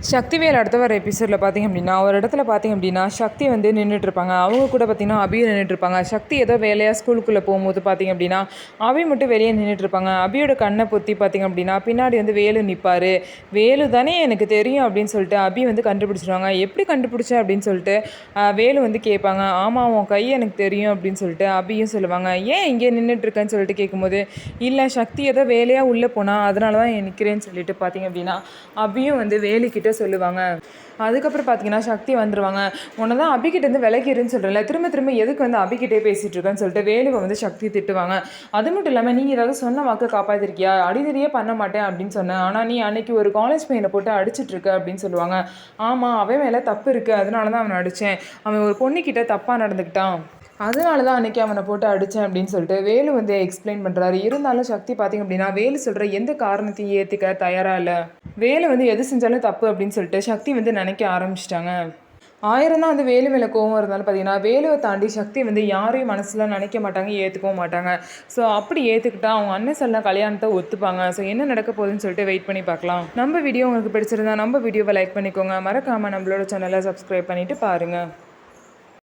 சக்திவேல் அடுத்த வர எபிசோடில் பார்த்திங்க அப்படின்னா ஒரு இடத்துல பார்த்திங்க அப்படின்னா சக்தி வந்து நின்றுட்டுருப்பாங்க. அவங்க கூட பார்த்திங்கன்னா அபியும் நின்றுட்டுருப்பாங்க. சக்தி ஏதோ வேலையாக ஸ்கூலுக்குள்ளே போகும்போது பார்த்திங்க அப்படின்னா அபி மட்டும் வெளியே நின்றுட்டுருப்பாங்க. அபியோட கண்ணை பொத்தி பார்த்திங்க அப்படின்னா பின்னாடி வந்து வேலு நிற்பார். வேலு தானே எனக்கு தெரியும் அப்படின்னு சொல்லிட்டு அபி வந்து கண்டுபிடிச்சிடுவாங்க. எப்படி கண்டுபிடிச்ச அப்படின்னு சொல்லிட்டு வேலு வந்து கேட்பாங்க. ஆமாம் உன் கை எனக்கு தெரியும் அப்படின்னு சொல்லிட்டு அபியும் சொல்லுவாங்க. ஏன் இங்கே நின்றுட்டுருக்கேன்னு சொல்லிட்டு கேட்கும்போது இல்லை சக்தி ஏதோ வேலையாக உள்ளே போனால் அதனால தான் நிற்கிறேன்னு சொல்லிட்டு பார்த்திங்க அப்படின்னா அபியும் வந்து வேலுக்கிட்ட சொல்லுவாங்க. அதுக்கப்புறம் பார்த்தீங்கன்னா சக்தி வந்துடுவாங்க. உன்னை தான் அபிக்கிட்டேருந்து விலகிருன்னு சொல்கிறேன்ல, திரும்ப திரும்ப எதுக்கு வந்து அபிக்கிட்டே பேசிகிட்டு இருக்கேன்னு சொல்லிட்டு வேலுவை வந்து சக்தி திட்டுவாங்க. அது மட்டும் இல்லாமல் நீங்கள் ஏதாவது சொன்ன வாக்கு காப்பாற்றிருக்கியா, அடிதடியே பண்ண மாட்டேன் அப்படின்னு சொன்னேன், ஆனால் நீ அன்னைக்கு ஒரு காலேஜ் பையனை போட்டு அடிச்சிட்ருக்க அப்படின்னு சொல்லுவாங்க. ஆமாம் அவன் மேலே தப்பு இருக்குது, அதனால தான் அவனை அடித்தேன். அவன் ஒரு பொண்ணுக்கிட்ட தப்பாக நடந்துக்கிட்டான், அதனால தான் அன்றைக்கி அவனை போட்டு அடித்தேன் அப்படின்னு சொல்லிட்டு வேலு வந்து எக்ஸ்பிளைன் பண்ணுறாரு. இருந்தாலும் சக்தி பார்த்திங்க அப்படின்னா வேலு சொல்கிற எந்த காரணத்தையும் ஏற்றுக்க தயாராக இல்லை. வேலு வந்து எது செஞ்சாலும் தப்பு அப்படின்னு சொல்லிட்டு சக்தி வந்து நினைக்க ஆரம்பிச்சிட்டாங்க. 1000 தான் வந்து வேலு மேலே கோவம் இருந்தாலும் பார்த்தீங்கன்னா வேலுவை தாண்டி சக்தி வந்து யாரையும் மனசில் நினைக்க மாட்டாங்க, ஏற்றுக்கவும் மாட்டாங்க. ஸோ அப்படி ஏற்றுக்கிட்டா அவங்க அண்ணன் சொல்ல கல்யாணத்தை ஒத்துப்பாங்க. ஸோ என்ன நடக்க போகுதுன்னு சொல்லிட்டு வெயிட் பண்ணி பார்க்கலாம். நம்ம வீடியோ உங்களுக்கு பிடிச்சிருந்தா நம்ம வீடியோவை லைக் பண்ணிக்கோங்க. மறக்காமல் நம்மளோட சேனலை சப்ஸ்கிரைப் பண்ணிவிட்டு பாருங்கள்.